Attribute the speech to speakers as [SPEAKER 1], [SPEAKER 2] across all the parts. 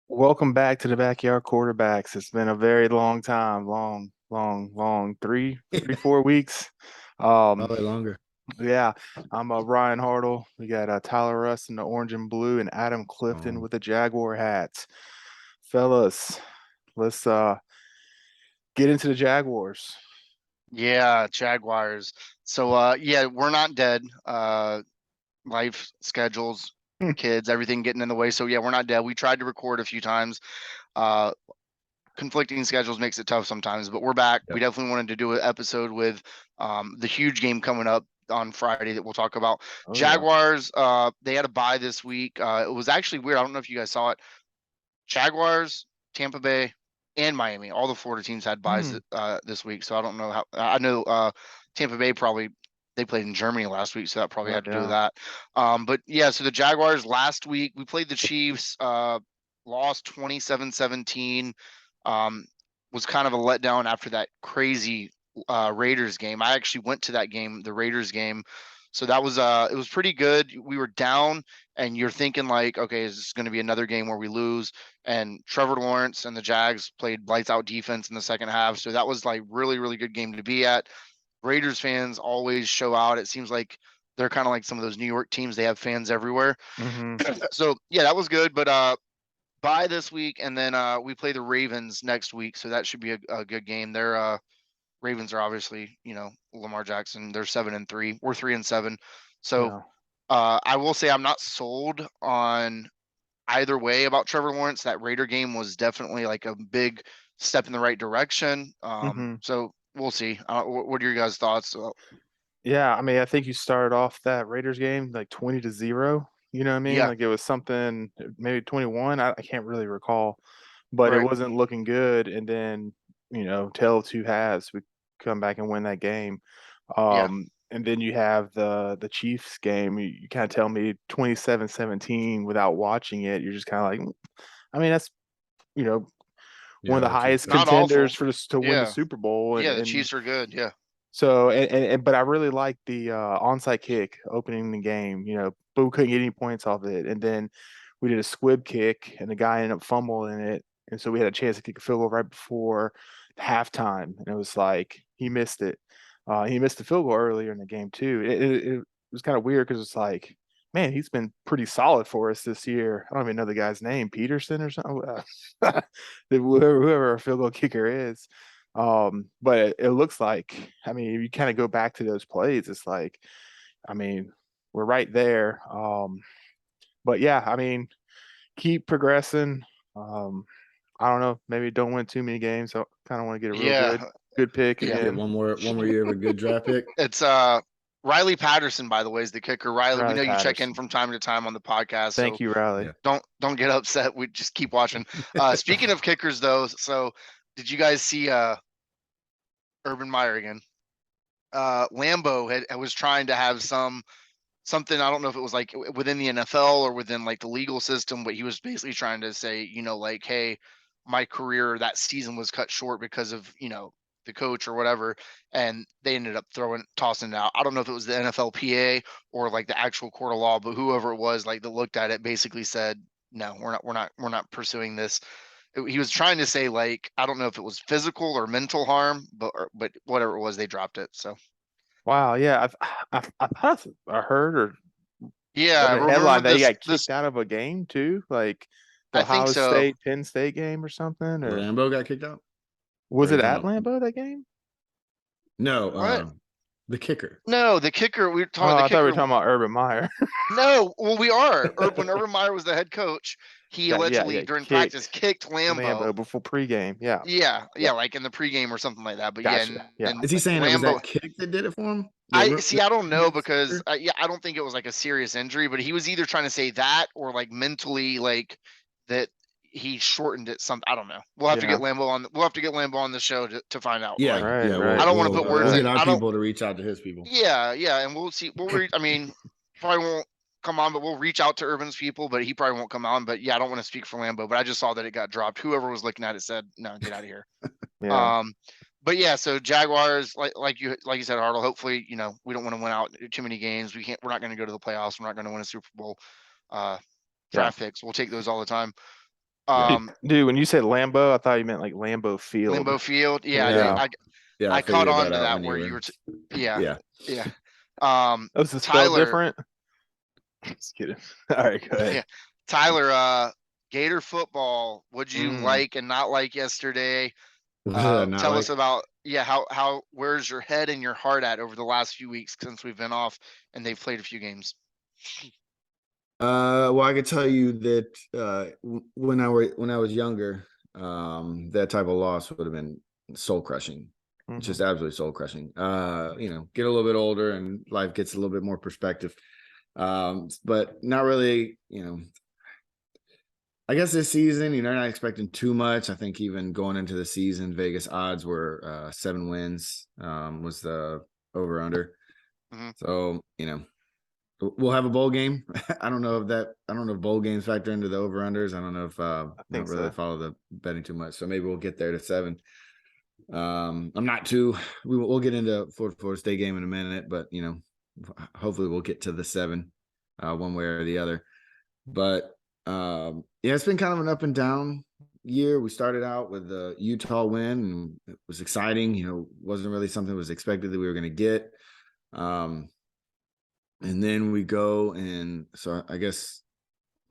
[SPEAKER 1] Welcome back to the Backyard Quarterbacks. It's been a very long time, long, 4 weeks. Um,
[SPEAKER 2] Probably longer.
[SPEAKER 1] yeah, I'm Ryan Hartle. We got Tyler Russ in the orange and blue, and Adam Clifton
[SPEAKER 2] Um,
[SPEAKER 1] with the Jaguar hats. Fellas, let's get into the Jaguars.
[SPEAKER 3] Yeah, Jaguars. So yeah, we're not dead. Life schedules, kids, everything getting in the way. So yeah, we're not dead. We tried to record a few times. Uh Conflicting schedules makes it tough sometimes, but we're back.
[SPEAKER 2] Yep.
[SPEAKER 3] We definitely wanted to do an episode with the huge game coming up on Friday that we'll talk about.
[SPEAKER 1] Oh yeah.
[SPEAKER 3] Jaguars, they had a bye this week. It was actually weird. I don't know if you guys saw it. Jaguars, Tampa Bay, and Miami. All the Florida teams had buys
[SPEAKER 1] Hmm.
[SPEAKER 3] this week, so I don't know how. I know Tampa Bay probably they played in Germany last week, so that probably
[SPEAKER 1] Oh
[SPEAKER 3] had to do with
[SPEAKER 1] yeah.
[SPEAKER 3] that. But yeah, so the Jaguars last week we played the Chiefs, lost 27-17. Um, was kind of a letdown after that crazy Raiders game. I actually went to that game, the Raiders game. So that was it was pretty good. We were down and you're thinking like, okay, is this going to be another game where we lose? And Trevor Lawrence and the Jags played lights out defense in the second half. So that was like really good game to be at. Raiders fans always show out. It seems like they're kind of like some of those New York teams. They have fans everywhere.
[SPEAKER 1] Hmm.
[SPEAKER 3] So yeah, that was good. But bye this week, and then we play the Ravens next week. So that should be a good game. They're Ravens are obviously, Lamar Jackson. They're 7-3. We're 3-7. So
[SPEAKER 1] Yeah.
[SPEAKER 3] I will say I'm not sold on either way about Trevor Lawrence. That Raider game was definitely like a big step in the right direction.
[SPEAKER 1] Hmm.
[SPEAKER 3] So we'll see. What are your guys' thoughts?
[SPEAKER 1] Yeah, I mean, I think you started off that Raiders game like 20-0. You know what I mean?
[SPEAKER 3] Yeah,
[SPEAKER 1] Like it was something maybe 21. I can't really recall, but it
[SPEAKER 3] right.
[SPEAKER 1] wasn't looking good. And then, tale of two halves, we come back and win that game.
[SPEAKER 3] Yeah,
[SPEAKER 1] And then you have the Chiefs game. You kind of tell me 27-17 without watching it. You're just kind of like, I mean, that's, you know, one of
[SPEAKER 2] Yeah,
[SPEAKER 1] the
[SPEAKER 2] the Chiefs
[SPEAKER 1] highest
[SPEAKER 2] are
[SPEAKER 3] not
[SPEAKER 1] contenders
[SPEAKER 3] awful.
[SPEAKER 1] for this to win the
[SPEAKER 3] Yeah,
[SPEAKER 1] Super Bowl.
[SPEAKER 3] yeah. The
[SPEAKER 1] And
[SPEAKER 3] Chiefs are good. Yeah,
[SPEAKER 1] so, but I really liked the onside kick opening the game, but we couldn't get any points off it. And then we did a squib kick, and the guy ended up fumbling it. And so we had a chance to kick a field goal right before halftime. And it was like he missed it. He missed the field goal earlier in the game, too. It was kind of weird because it's like, man, he's been pretty solid for us this year. I don't even know the guy's name, Peterson or something. Whoever our field goal kicker is. But it looks like, I mean, if you kind of go back to those plays, it's like, I mean, we're right there. But yeah, I mean, keep progressing. Um, I don't know, maybe don't win too many games. So kind of want to get a real
[SPEAKER 3] yeah,
[SPEAKER 1] good pick
[SPEAKER 3] yeah.
[SPEAKER 2] get
[SPEAKER 1] again.
[SPEAKER 2] one more year of a good draft pick.
[SPEAKER 3] It's Riley Patterson, by the way, is the kicker. Riley, we
[SPEAKER 1] Riley
[SPEAKER 3] know you check in
[SPEAKER 1] Patterson.
[SPEAKER 3] from time to time on the podcast,
[SPEAKER 1] Thank
[SPEAKER 3] so
[SPEAKER 1] you, Riley.
[SPEAKER 2] Yeah.
[SPEAKER 3] don't get upset. We just keep watching. Speaking of kickers, though, so did you guys see Urban Meyer again? Lambeau was trying to have something. I don't know if it was like within the NFL or within like the legal system, but he was basically trying to say, like, hey, my career that season was cut short because of the coach or whatever, and they ended up tossing it out. I don't know if it was the NFLPA or like the actual court of law, but whoever it was, like that looked at it, basically said, no, we're not pursuing this. He was trying to say like I don't know if it was physical or mental harm, but whatever it was, they dropped it. So
[SPEAKER 1] Wow, yeah, I heard or
[SPEAKER 3] yeah,
[SPEAKER 1] read a
[SPEAKER 3] remember
[SPEAKER 1] headline that he
[SPEAKER 3] this
[SPEAKER 1] got
[SPEAKER 3] this
[SPEAKER 1] kicked out of a game too, like the
[SPEAKER 3] I think
[SPEAKER 1] Ohio
[SPEAKER 3] so.
[SPEAKER 1] State Penn State game or something, or
[SPEAKER 2] Lambo got kicked out. Or
[SPEAKER 1] was
[SPEAKER 2] are you
[SPEAKER 1] it
[SPEAKER 2] talking
[SPEAKER 1] at
[SPEAKER 2] about
[SPEAKER 1] Lambeau that game?
[SPEAKER 2] no?
[SPEAKER 3] What?
[SPEAKER 2] The kicker.
[SPEAKER 3] No, the kicker. We were talking
[SPEAKER 1] Oh,
[SPEAKER 3] about the
[SPEAKER 1] I thought we were
[SPEAKER 3] kicker.
[SPEAKER 1] talking about Urban Meyer.
[SPEAKER 3] No, well, we are. When Urban Meyer was the head coach, he
[SPEAKER 1] Yeah,
[SPEAKER 3] allegedly during practice
[SPEAKER 1] kicked
[SPEAKER 3] kicked Lambeau.
[SPEAKER 1] Lambeau before pregame. Yeah,
[SPEAKER 3] Yeah, like in the pregame or something like that. But yeah,
[SPEAKER 1] gotcha.
[SPEAKER 3] and,
[SPEAKER 1] Yeah.
[SPEAKER 3] and
[SPEAKER 2] Is he saying it was
[SPEAKER 3] Lambeau.
[SPEAKER 2] that kick that did it for him?
[SPEAKER 3] I see. I don't know
[SPEAKER 2] His
[SPEAKER 3] because
[SPEAKER 2] kicker?
[SPEAKER 3] yeah, I don't think it was like a serious injury, but he was either trying to say that or like mentally like that he shortened it. Some I don't know. We'll have to get
[SPEAKER 1] Yeah.
[SPEAKER 3] Lambeau on. We'll have to get Lambeau on the show to find out.
[SPEAKER 2] Yeah,
[SPEAKER 3] Like
[SPEAKER 1] Right,
[SPEAKER 2] yeah.
[SPEAKER 1] right.
[SPEAKER 3] I
[SPEAKER 2] We'll
[SPEAKER 3] don't want to
[SPEAKER 2] we'll
[SPEAKER 3] put
[SPEAKER 2] we'll
[SPEAKER 3] words
[SPEAKER 2] get
[SPEAKER 3] in.
[SPEAKER 2] our
[SPEAKER 3] I don't.
[SPEAKER 2] people to reach out to his people.
[SPEAKER 3] Yeah, and we'll see. I mean, probably won't come on, but we'll reach out to Urban's people. But he probably won't come on. But yeah, I don't want to speak for Lambeau, but I just saw that it got dropped. Whoever was looking at it said, "No, get out of here."
[SPEAKER 1] Yeah.
[SPEAKER 3] Um, but yeah, so Jaguars, like you said, Hartle. Hopefully, we don't want to win out too many games. We can't. We're not going to go to the playoffs. We're not going to win a Super Bowl. Uh,
[SPEAKER 1] Yeah.
[SPEAKER 3] Draft picks, we'll take those all the time.
[SPEAKER 1] Dude, when you said Lambeau, I thought you meant like Lambeau Field.
[SPEAKER 3] Limbo Field. Yeah,
[SPEAKER 1] Yeah.
[SPEAKER 3] I caught
[SPEAKER 2] figured
[SPEAKER 3] on to
[SPEAKER 2] out
[SPEAKER 3] that
[SPEAKER 2] when
[SPEAKER 3] where
[SPEAKER 2] were-
[SPEAKER 3] you were. Yeah,
[SPEAKER 2] yeah.
[SPEAKER 3] yeah.
[SPEAKER 1] Was the spell
[SPEAKER 3] Tyler,
[SPEAKER 1] different? Just kidding. All right, go ahead.
[SPEAKER 3] Yeah. Tyler, Gator football. What'd you
[SPEAKER 1] Mm.
[SPEAKER 3] like and not like yesterday?
[SPEAKER 2] What did I not
[SPEAKER 3] Tell
[SPEAKER 2] like?
[SPEAKER 3] us about how where's your head and your heart at over the last few weeks since we've been off and they've played a few games.
[SPEAKER 2] Well, I could tell you that when I was younger, that type of loss would have been soul crushing, just absolutely soul crushing. Get a little bit older and life gets a little bit more perspective. But not really, I guess this season, not expecting too much. I think even going into the season, Vegas odds were 7 wins was the over under.
[SPEAKER 3] Mhm.
[SPEAKER 2] So, we'll have a bowl game. I don't know if bowl games factor into the over unders. I don't know if I don't really follow the betting too much. So maybe we'll get there to 7. I'm not too. We'll get into Florida State game in a minute, but hopefully we'll get to the 7, one way or the other. But it's been kind of an up and down year. We started out with the Utah win, and it was exciting. Wasn't really something that was expected that we were going to get. And then we go, and so I guess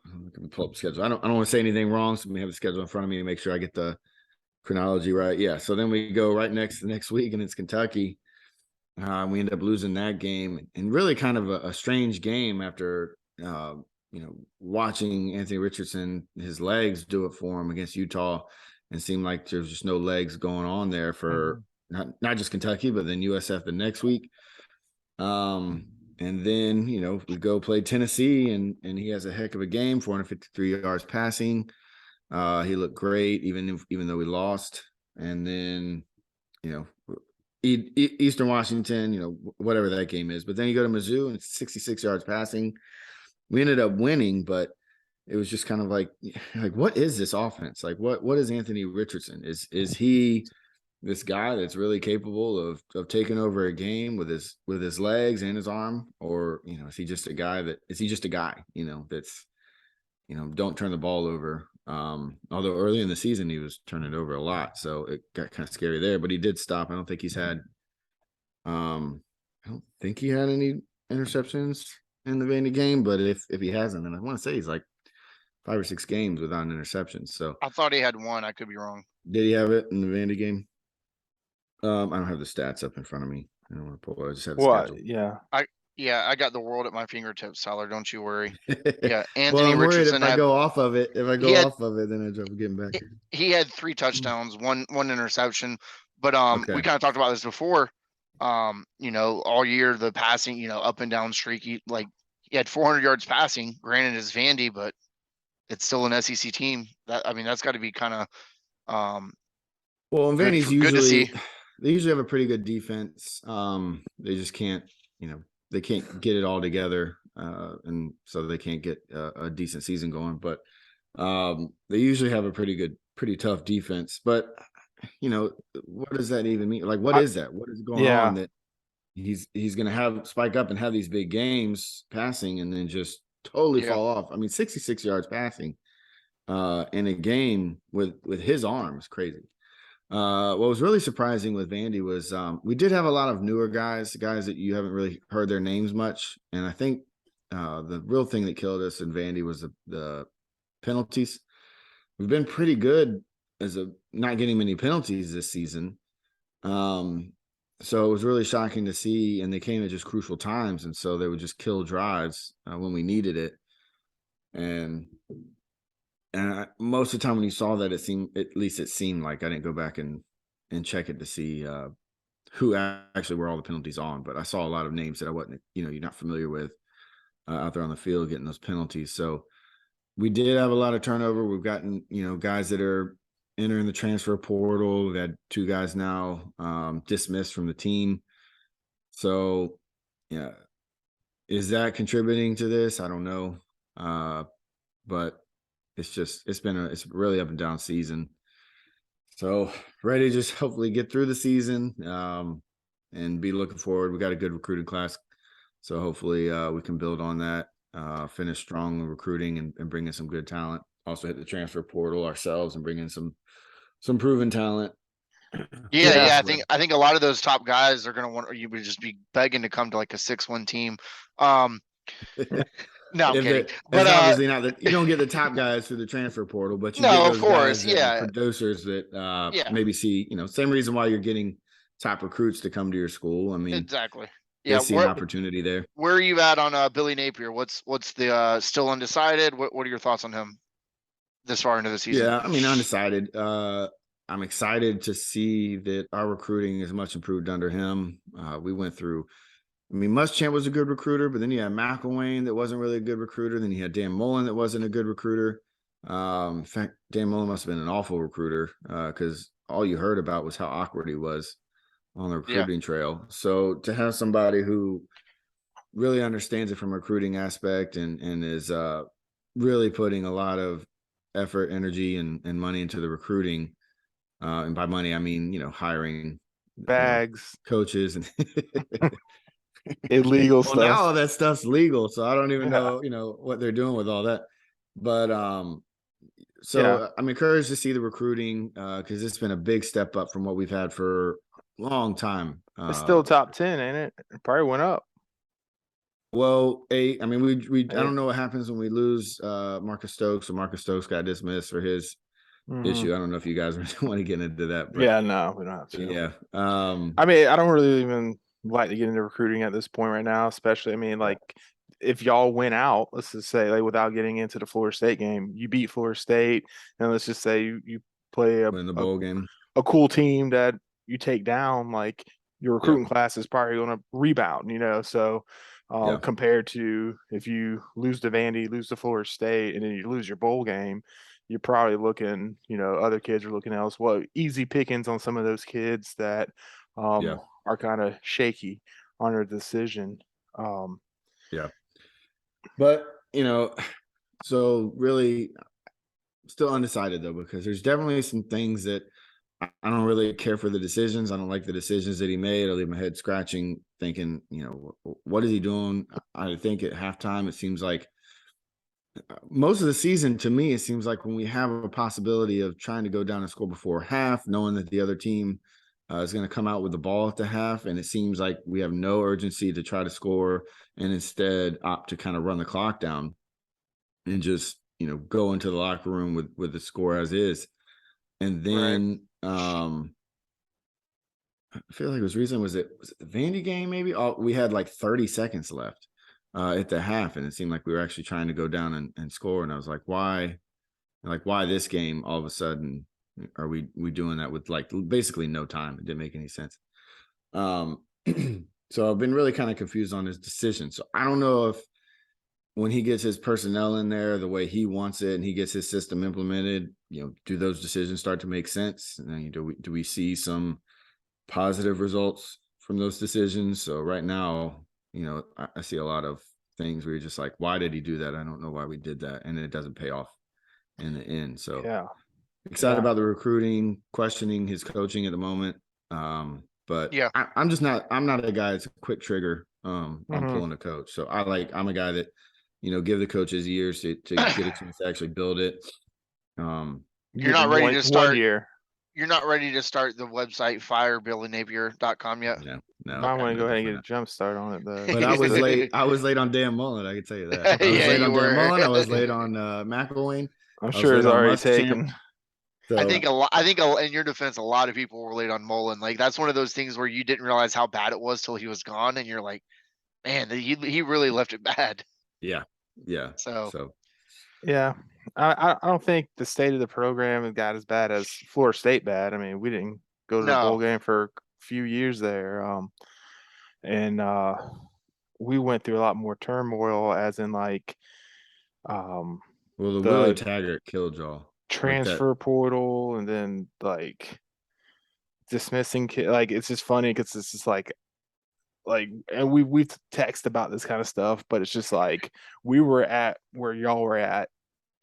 [SPEAKER 2] let me pull up the schedule. I don't want to say anything wrong, so let me have the schedule in front of me to make sure I get the chronology right. Yeah. So then we go right next week, and it's Kentucky. We end up losing that game, and really kind of a strange game after watching Anthony Richardson, his legs do it for him against Utah, and seemed like there's just no legs going on there for not just Kentucky, but then USF the next week. And then, we go play Tennessee, and he has a heck of a game, 453 yards passing. He looked great, even though we lost. And then, Eastern Washington, whatever that game is. But then you go to Mizzou, and it's 66 yards passing. We ended up winning, but it was just kind of like what is this offense? Like, what is Anthony Richardson? Is he this guy that's really capable of taking over a game with his legs and his arm, or is he just a guy that's don't turn the ball over? Although early in the season he was turning it over a lot, so it got kind of scary there, but he did stop. I don't think he had any interceptions in the Vandy game, but if he hasn't, then I want to say he's like 5 or 6 games without an interception. So
[SPEAKER 3] I thought he had 1. I could be wrong.
[SPEAKER 2] Did he have it in the Vandy game? I don't have the stats up in front of me. I don't want to pull it. I just have the schedule.
[SPEAKER 3] Yeah. I got the world at my fingertips, Tyler. Don't you worry. Yeah, Anthony
[SPEAKER 2] Well, I'm worried
[SPEAKER 3] Richardson.
[SPEAKER 2] if I go off of it, then I drop getting back.
[SPEAKER 3] He had 3 touchdowns, one interception. But
[SPEAKER 2] Okay.
[SPEAKER 3] we kind of talked about this before. All year the passing, up and down streaky. Like he had 400 yards passing. Granted, it's Vandy, but it's still an SEC team. That's got to be kind of.
[SPEAKER 2] Well, and Vandy's
[SPEAKER 3] good to see.
[SPEAKER 2] They usually have a pretty good defense. They just can't, they can't get it all together, and so they can't get a decent season going. But they usually have a pretty tough defense. But what does that even mean? Like, what is that? What is going on that he's going to have spike up and have these big games passing and then just totally fall off? 66 yards passing in a game with his arm is crazy. What was really surprising with Vandy was we did have a lot of newer guys that you haven't really heard their names much. And I think the real thing that killed us in Vandy was the penalties. We've been pretty good not getting many penalties this season. So it was really shocking to see, and they came at just crucial times. And so they would just kill drives when we needed it. And most of the time when you saw that, it seemed like I didn't go back and check it to see who actually were all the penalties on, but I saw a lot of names that I wasn't, you're not familiar with out there on the field getting those penalties. So we did have a lot of turnover. We've gotten, guys that are entering the transfer portal. We've had 2 guys now dismissed from the team. So yeah, is that contributing to this? I don't know. But it's been a really up and down season. So ready to just hopefully get through the season and be looking forward. We got a good recruiting class. So hopefully we can build on that, finish strong in recruiting and bring in some good talent also hit the transfer portal ourselves and bring in some proven talent.
[SPEAKER 3] Yeah. I think a lot of those top guys are gonna want, or you would just be begging to come to like a 6-1 team. No, I'm kidding. But
[SPEAKER 2] it's obviously not that you don't get the top guys through the transfer portal, but you get
[SPEAKER 3] no,
[SPEAKER 2] those
[SPEAKER 3] of course,
[SPEAKER 2] guys and
[SPEAKER 3] yeah.
[SPEAKER 2] producers that
[SPEAKER 3] Yeah.
[SPEAKER 2] maybe see, same reason why you're getting top recruits to come to your school. I mean,
[SPEAKER 3] Exactly.
[SPEAKER 2] they
[SPEAKER 3] Yeah.
[SPEAKER 2] see an opportunity there.
[SPEAKER 3] Where are you at on Billy Napier? What's the still undecided? What are your thoughts on him this far into the season?
[SPEAKER 2] Yeah, I mean, undecided. I'm excited to see that our recruiting is much improved under him. We went through, Muschamp was a good recruiter, but then you had McElwain that wasn't really a good recruiter. Then you had Dan Mullen that wasn't a good recruiter. In fact, Dan Mullen must have been an awful recruiter because all you heard about was how awkward he was on the recruiting trail. So to have somebody who really understands it from a recruiting aspect and is really putting a lot of effort, energy, and money into the recruiting. And by money, I mean, hiring
[SPEAKER 1] bags,
[SPEAKER 2] coaches, and
[SPEAKER 1] illegal stuff.
[SPEAKER 2] Now all that stuff's legal, so I don't even know, what they're doing with all that. But I'm encouraged to see the recruiting because it's been a big step up from what we've had for a long time.
[SPEAKER 1] It's still top 10, ain't it? It probably went up.
[SPEAKER 2] Well, I don't know what happens when we lose Marcus Stokes, or Marcus Stokes got dismissed for his issue. I don't know if you guys want to get into that. But
[SPEAKER 1] no, we don't have to.
[SPEAKER 2] Yeah.
[SPEAKER 1] I mean, I don't really even like to get into recruiting at this point right now, especially, like if y'all went out, let's just say, like, without getting into the Florida State game, you beat Florida State, and let's just say you play
[SPEAKER 2] in the bowl game,
[SPEAKER 1] a cool team that you take down, like your recruiting class is probably going to rebound, so compared to if you lose to Vandy, lose to Florida State, and then you lose your bowl game, you're probably looking, other kids are looking elsewhere. Easy pickings on some of those kids that are kind of shaky on their decision.
[SPEAKER 2] But, so really still undecided though, because there's definitely some things that I don't really care for the decisions. I don't like the decisions that he made. I leave my head scratching thinking, what is he doing? I think at halftime, it seems like most of the season, to me, it seems like when we have a possibility of trying to go down and score before half, knowing that the other team is going to come out with the ball at the half, and it seems like we have no urgency to try to score and instead opt to kind of run the clock down and just, go into the locker room with the score as is. And then I feel like it was the Vandy game maybe? We had like 30 seconds left at the half, and it seemed like we were actually trying to go down and score. And I was like, why this game all of a sudden are we doing that with like basically no time? It didn't make any sense. So I've been really kind of confused on his decision. So I don't know if when he gets his personnel in there the way he wants it and he gets his system implemented, do those decisions start to make sense? And then do we see some positive results from those decisions? So right now, I see a lot of things where you're just like, why did he do that? I don't know why we did that. And it doesn't pay off in the end. So excited about the recruiting, questioning his coaching at the moment. But I'm not a guy that's a quick trigger on pulling a coach. So I'm a guy that, give the coaches years to get a chance to actually build it.
[SPEAKER 3] You're not ready to start
[SPEAKER 1] 1 year.
[SPEAKER 3] You're not ready to start the website firebillynapier.com yet?
[SPEAKER 2] No.
[SPEAKER 1] I want to go ahead and get a jump start on it though.
[SPEAKER 2] But I was late. I was late on Dan Mullen. I can tell you that. I was late on Dan Mullen. I was late on McElwain.
[SPEAKER 1] I'm sure it's already taken.
[SPEAKER 3] So, I think in your defense, a lot of people were late on Mullen. Like that's one of those things where you didn't realize how bad it was till he was gone, and you're like, man, he really left it bad.
[SPEAKER 2] Yeah. So.
[SPEAKER 1] Yeah, I don't think the state of the program got as bad as Florida State bad. I mean, we didn't go to the bowl game for a few years there, and we went through a lot more turmoil, as in like,
[SPEAKER 2] well, the Willie Taggart killed y'all.
[SPEAKER 1] Transfer portal, and then like dismissing like it's just funny because it's just like and we've texted about this kind of stuff, but it's just like we were at where y'all were at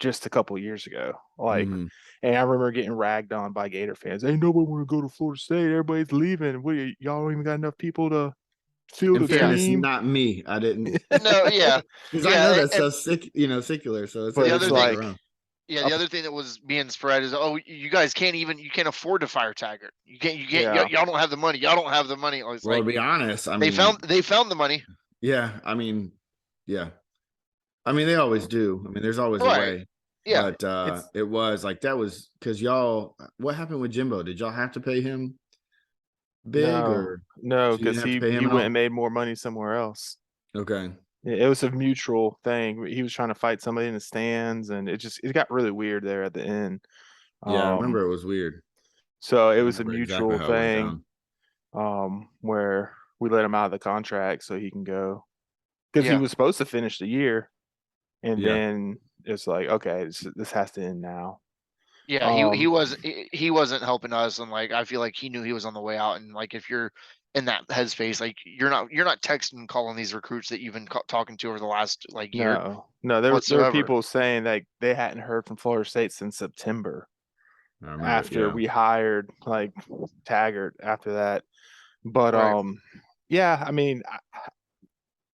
[SPEAKER 1] just a couple of years ago. Like, and I remember getting ragged on by Gator fans. Ain't nobody want to go to Florida State. Everybody's leaving. Y'all don't even got enough people to field the team.
[SPEAKER 2] Not me. I didn't.
[SPEAKER 3] No, yeah.
[SPEAKER 2] Because I know that stuff's sick, secular. So it's
[SPEAKER 3] the other thing. Yeah,
[SPEAKER 1] Up,
[SPEAKER 3] the other thing that was being spread is, oh, you guys you can't afford to fire Taggart.
[SPEAKER 1] yeah,
[SPEAKER 3] y'all don't have the money. Y'all don't have the money. It's
[SPEAKER 2] Well,
[SPEAKER 3] like
[SPEAKER 2] to be honest, I mean,
[SPEAKER 3] they found the money.
[SPEAKER 2] yeah, I mean, yeah. I mean, they always do. I mean, there's always a
[SPEAKER 3] Right.
[SPEAKER 2] way.
[SPEAKER 3] Yeah.
[SPEAKER 2] But
[SPEAKER 1] it's
[SPEAKER 2] it was like that was because y'all. What happened with Jimbo? Did y'all have to pay him big, or
[SPEAKER 1] no,
[SPEAKER 2] so you
[SPEAKER 1] because
[SPEAKER 2] didn't have to pay
[SPEAKER 1] he
[SPEAKER 2] him
[SPEAKER 1] went and
[SPEAKER 2] out?
[SPEAKER 1] made more money somewhere else.
[SPEAKER 2] Okay.
[SPEAKER 1] It was a mutual thing. He was trying to fight somebody in the stands, and it got really weird there at the end.
[SPEAKER 2] Yeah, I
[SPEAKER 1] Um,
[SPEAKER 2] remember it was weird.
[SPEAKER 1] so it
[SPEAKER 2] I
[SPEAKER 1] was a
[SPEAKER 2] remember exactly
[SPEAKER 1] mutual
[SPEAKER 2] how it went
[SPEAKER 1] thing,
[SPEAKER 2] down.
[SPEAKER 1] where we let him out of the contract so he can go because he
[SPEAKER 3] Yeah.
[SPEAKER 1] was supposed to finish the year, and
[SPEAKER 2] Yeah.
[SPEAKER 1] then it's like, okay, this has to end now.
[SPEAKER 3] Yeah,
[SPEAKER 1] Um,
[SPEAKER 3] he wasn't helping us, and like I feel like he knew he was on the way out, and like if you're in that headspace, like you're not texting and calling these recruits that you've been talking to over the last like year
[SPEAKER 1] no, there were
[SPEAKER 3] whatsoever.
[SPEAKER 1] people saying that they hadn't heard from Florida State since September
[SPEAKER 2] I remember.
[SPEAKER 1] after
[SPEAKER 2] Yeah.
[SPEAKER 1] we hired like Taggart after that. But
[SPEAKER 3] Right.
[SPEAKER 1] yeah, I mean,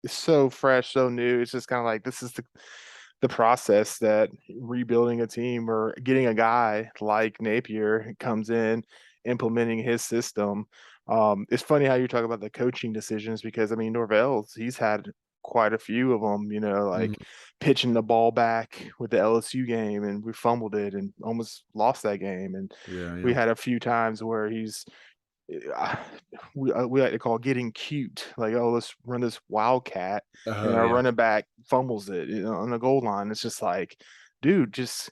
[SPEAKER 1] it's so fresh, so new. It's just kind of like this is the process that rebuilding a team or getting a guy like Napier comes in, implementing his system. It's funny how you talk about the coaching decisions because I mean Norvell's he's had quite a few of them, you know, like
[SPEAKER 2] Mhm.
[SPEAKER 1] pitching the ball back with the LSU game and we fumbled it and almost lost that game. And
[SPEAKER 2] Yeah.
[SPEAKER 1] we
[SPEAKER 2] Yeah.
[SPEAKER 1] had a few times where we like to call getting cute. Like, oh, let's run this wildcat, and
[SPEAKER 2] Oh
[SPEAKER 1] our
[SPEAKER 2] yeah.
[SPEAKER 1] running back fumbles it, you know, on the goal line. It's just like, dude, just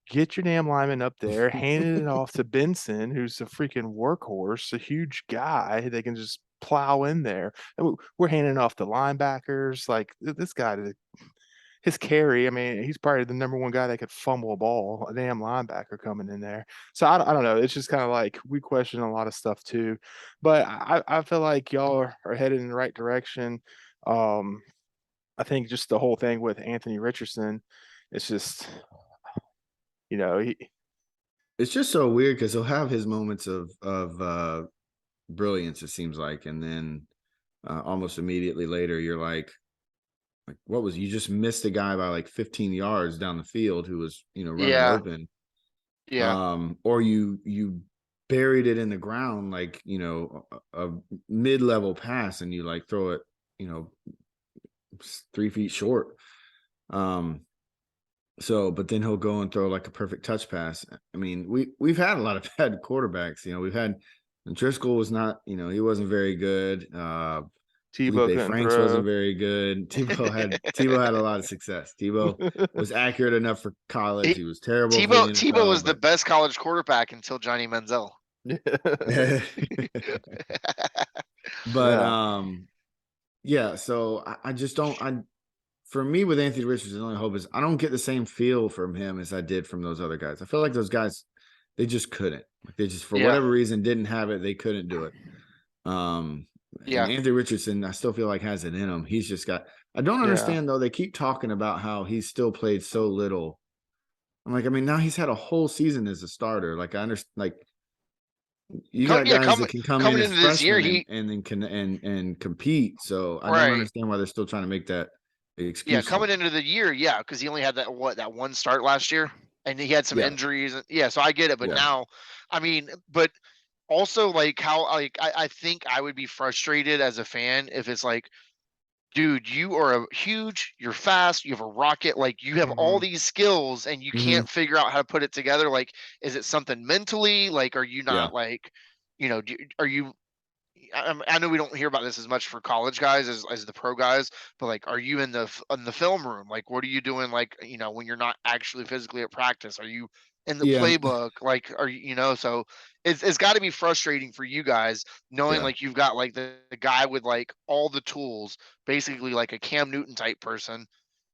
[SPEAKER 1] get your damn lineman up there, handing it off to Benson, who's a freaking workhorse, a huge guy. They can just plow in there. And we're handing off the linebackers. Like this guy, his carry, I mean, he's probably the number one guy that could fumble a ball, a damn linebacker coming in there. So I don't know. It's just kind of like we question a lot of stuff too. But I feel like y'all are headed in the right direction. Um, I think just the whole thing with Anthony Richardson, it's just, you know,
[SPEAKER 2] It's just so weird because he'll have his moments of brilliance. It seems like, and then almost immediately later, you're like what was you just missed a guy by like 15 yards down the field who was running
[SPEAKER 3] Yeah.
[SPEAKER 2] open,
[SPEAKER 3] Yeah.
[SPEAKER 2] or you buried it in the ground like a mid-level pass and you like throw it 3 feet short. So but then he'll go and throw like a perfect touch pass. I mean, we've had a lot of bad quarterbacks. We've had, and Driscoll was not, he wasn't very good.
[SPEAKER 1] Tebow
[SPEAKER 2] Felipe
[SPEAKER 1] couldn't
[SPEAKER 2] Franks wasn't
[SPEAKER 1] throw.
[SPEAKER 2] very good. Tebow had a lot of success. Tebow was accurate enough for college.
[SPEAKER 3] He,
[SPEAKER 2] He was terrible for the
[SPEAKER 3] Tebow
[SPEAKER 2] NFL,
[SPEAKER 3] was the best college quarterback until Johnny Manziel.
[SPEAKER 2] but but
[SPEAKER 1] Yeah.
[SPEAKER 2] yeah. So I just don't. For me with Anthony Richardson, the only hope is I don't get the same feel from him as I did from those other guys. I feel like those guys, they just couldn't. Like they just for
[SPEAKER 3] Yeah.
[SPEAKER 2] whatever reason didn't have it. They couldn't do it. And
[SPEAKER 3] Yeah.
[SPEAKER 2] Anthony Richardson, I still feel like has it in him. He's just got. I don't
[SPEAKER 1] Yeah.
[SPEAKER 2] understand though. They keep talking about how he's still played so little. I'm like, I mean, now he's had a whole season as a starter. Like I understand, like you got guys that can come in
[SPEAKER 3] Coming
[SPEAKER 2] as
[SPEAKER 3] into this year,
[SPEAKER 2] freshmen and then can and compete. So I don't
[SPEAKER 3] right.
[SPEAKER 2] understand why they're still trying to make that
[SPEAKER 3] Yeah,
[SPEAKER 2] excuse for
[SPEAKER 3] coming
[SPEAKER 2] him.
[SPEAKER 3] into the year, yeah, because he only had that one start last year, and he had some
[SPEAKER 2] Yeah,
[SPEAKER 3] injuries. Yeah, so I get it, but
[SPEAKER 2] yeah,
[SPEAKER 3] now, I mean, but also like how like I think I would be frustrated as a fan if it's like, dude, you are a huge, you're fast, you have a rocket, like you have all
[SPEAKER 1] Mhm.
[SPEAKER 3] these skills and you
[SPEAKER 2] hmm
[SPEAKER 3] can't figure out how to put it together. Like, is it something mentally? Like, are you
[SPEAKER 2] yeah,
[SPEAKER 3] not like, are you I know we don't hear about this as much for college guys as the pro guys, but like, are you in the film room? Like, what are you doing? Like, when you're not actually physically at practice, are you in the
[SPEAKER 2] yeah,
[SPEAKER 3] playbook? Like, are you, so it's got to be frustrating for you guys knowing
[SPEAKER 2] yeah,
[SPEAKER 3] like you've got like the guy with like all the tools, basically like a Cam Newton type person,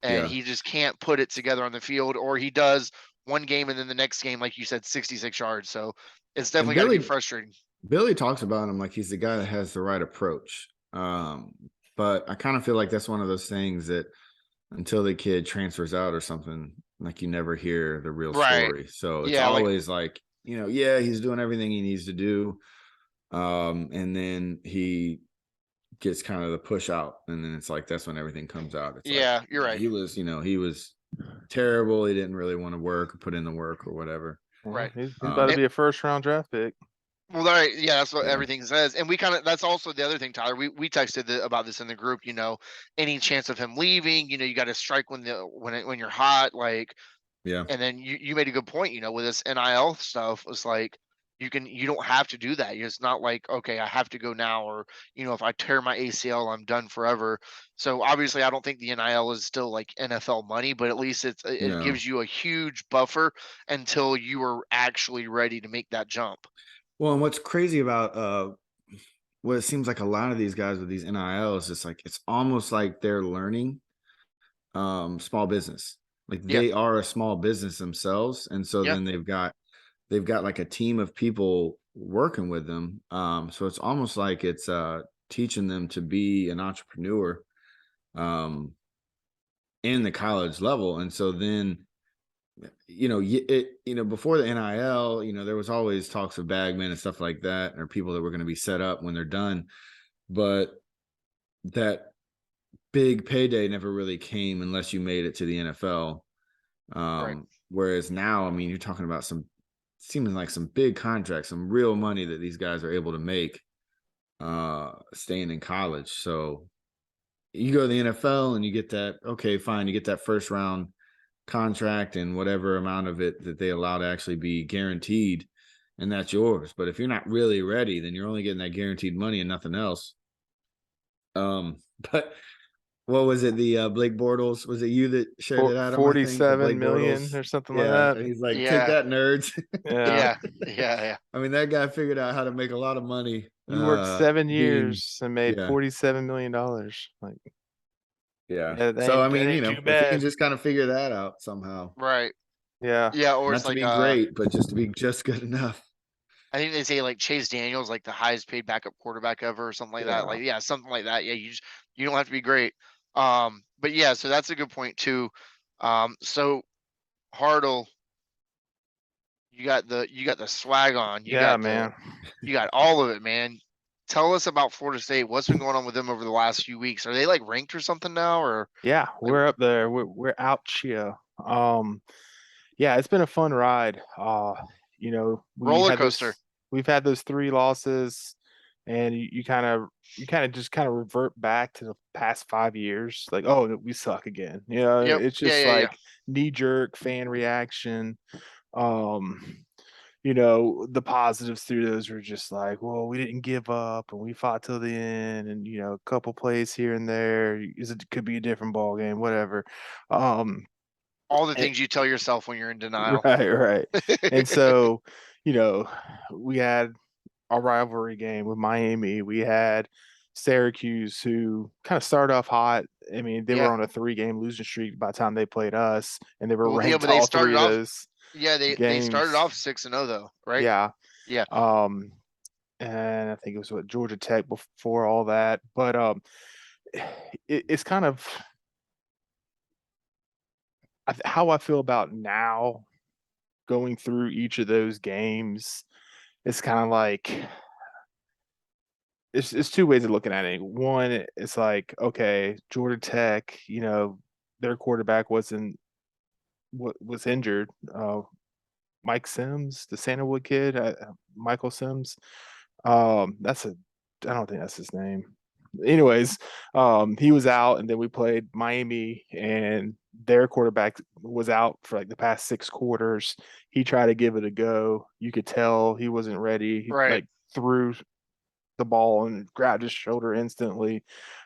[SPEAKER 3] and
[SPEAKER 2] yeah.
[SPEAKER 3] he just can't put it together on the field, or he does one game and then the next game, like you said, 66 yards. So it's
[SPEAKER 2] And
[SPEAKER 3] definitely got to be frustrating.
[SPEAKER 2] Billy talks about him like he's the guy that has the right approach. But I kind of feel like that's one of those things that until the kid transfers out or something, like you never hear the real
[SPEAKER 3] Right.
[SPEAKER 2] story. So it's
[SPEAKER 3] Yeah. Like,
[SPEAKER 2] always like, yeah, he's doing everything he needs to do. And then he gets kind of the push out, and then it's like that's when everything comes out. It's like
[SPEAKER 3] yeah, you're right.
[SPEAKER 2] he was terrible. He didn't really want to work or put in the work or whatever.
[SPEAKER 1] Well,
[SPEAKER 3] Right.
[SPEAKER 1] he's about to
[SPEAKER 3] And-
[SPEAKER 1] be a first round draft pick.
[SPEAKER 3] Well, all right, yeah, that's what
[SPEAKER 2] Yeah.
[SPEAKER 3] everything says, and we kind of that's also the other thing, Tyler. We texted about this in the group. Any chance of him leaving? You got to strike when you're hot, like.
[SPEAKER 2] Yeah.
[SPEAKER 3] And then you made a good point. With this NIL stuff, it's like you don't have to do that. It's not like, okay, I have to go now, or if I tear my ACL, I'm done forever. So obviously, I don't think the NIL is still like NFL money, but at least it
[SPEAKER 2] No.
[SPEAKER 3] gives you a huge buffer until you are actually ready to make that jump.
[SPEAKER 2] Well, and what's crazy about what it seems like a lot of these guys with these NILs, it's almost like they're learning small business. Like
[SPEAKER 3] Yeah.
[SPEAKER 2] they are a small business themselves. And so
[SPEAKER 3] Yeah.
[SPEAKER 2] then they've got like a team of people working with them. So it's almost like it's teaching them to be an entrepreneur in the college level. And so then before the NIL, there was always talks of bagmen and stuff like that, or people that were going to be set up when they're done. But that big payday never really came unless you made it to the NFL.
[SPEAKER 3] Right.
[SPEAKER 2] Whereas now, I mean, you're talking about seeming like some big contracts, some real money that these guys are able to make staying in college. So you go to the NFL and you get that, okay, fine, you get that first round contract and whatever amount of it that they allow to actually be guaranteed, and that's yours. But if you're not really ready, then you're only getting that guaranteed money and nothing else. But what was it? The Blake Bortles, was it you that shared it out?
[SPEAKER 1] 47 million or something like that.
[SPEAKER 2] And he's like,
[SPEAKER 3] Yeah.
[SPEAKER 2] take that, nerds.
[SPEAKER 1] Yeah.
[SPEAKER 3] Yeah.
[SPEAKER 2] I mean, that guy figured out how to make a lot of money.
[SPEAKER 1] You worked 7
[SPEAKER 2] being-
[SPEAKER 1] years and made
[SPEAKER 2] yeah.
[SPEAKER 1] $47 million. Like,
[SPEAKER 2] Yeah.
[SPEAKER 1] Yeah, that
[SPEAKER 2] So I
[SPEAKER 1] ain't- that
[SPEAKER 2] mean,
[SPEAKER 1] ain't too
[SPEAKER 2] if you
[SPEAKER 1] bad.
[SPEAKER 2] can just kind of figure that out somehow,
[SPEAKER 3] Right.
[SPEAKER 1] yeah.
[SPEAKER 3] Yeah. Or
[SPEAKER 2] not
[SPEAKER 3] it's
[SPEAKER 2] to
[SPEAKER 3] like
[SPEAKER 2] be great, but just to be just good enough.
[SPEAKER 3] I think they say like Chase Daniels, like the highest paid backup quarterback ever, or something like that.
[SPEAKER 2] Yeah.
[SPEAKER 3] Like, yeah, something like that. Yeah, you don't have to be great. But yeah, so that's a good point too. So Hartle, you got the swag on.
[SPEAKER 1] Yeah, man.
[SPEAKER 3] You got all of it, man. Tell us about Florida State. What's been going on with them over the last few weeks? Are they like ranked or something now, or
[SPEAKER 1] Yeah, we're up there. We're out here. Yeah, it's been a fun ride.
[SPEAKER 3] roller coaster?
[SPEAKER 1] We've had those 3 losses, and you kind of just kind of revert back to the past 5 years. Like, oh, we suck again.
[SPEAKER 3] Yep.
[SPEAKER 1] It's
[SPEAKER 3] Yeah,
[SPEAKER 1] just
[SPEAKER 3] yeah,
[SPEAKER 1] like knee jerk fan reaction. The positives through those were just like, well, we didn't give up and we fought till the end, and a couple plays here and there. It could be a different ball game, whatever.
[SPEAKER 3] All the
[SPEAKER 1] And-
[SPEAKER 3] things you tell yourself when you're in denial.
[SPEAKER 1] Right. And so, we had a rivalry game with Miami. We had Syracuse, who kind of started off hot. I mean, they
[SPEAKER 3] Yeah.
[SPEAKER 1] were on a 3-game losing streak by the time they played us, and they were
[SPEAKER 3] Well, yeah,
[SPEAKER 1] ranked
[SPEAKER 3] but they
[SPEAKER 1] all
[SPEAKER 3] started
[SPEAKER 1] 3 of
[SPEAKER 3] off-
[SPEAKER 1] those
[SPEAKER 3] Yeah, they started
[SPEAKER 1] games.
[SPEAKER 3] off 6-0 though, right?
[SPEAKER 1] Yeah.
[SPEAKER 3] Yeah.
[SPEAKER 1] And I think it was Georgia Tech before all that. But it's kind of how I feel about now going through each of those games. It's kind of like it's 2 ways of looking at it. One, it's like, okay, Georgia Tech, their quarterback was injured. Mike Sims, the Sandalwood kid, Michael Sims. I don't think that's his name. Anyways, he was out, and then we played Miami, and their quarterback was out for like the past 6 quarters. He tried to give it a go. You could tell he wasn't ready. He
[SPEAKER 3] Right.
[SPEAKER 1] like threw the ball and grabbed his shoulder instantly.